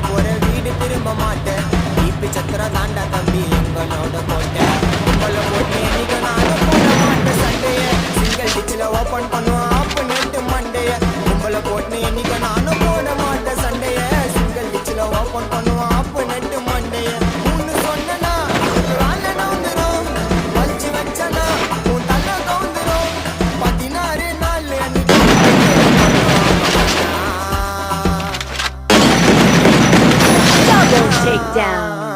போற வீடு திரும்ப மாட்டேன் தீப்பி சத்திர தாண்டா தம்பி எங்களோட போட்டேன் உங்களை போட்டு நீங்க நானும் போட மாட்டேன் சண்டைய சிங்கிள் டிச்சில் ஓப்பன் பண்ணுவோம் ஆப்பு நெட்டு மண்டைய உங்களை போட்டு நீங்க நானும் போட மாட்டேன் சண்டைய சிங்கிள் டிச்சில் ஓப்பன் பண்ணுவோம் ஆப்பு நெட்டு மண்டைய ஒன்று சொன்னா வேலை நவுந்துரும் வச்சு வச்சனா உன் தலை கவுந்துரும் 16 நாள் அன்னைக்கு Double takedown.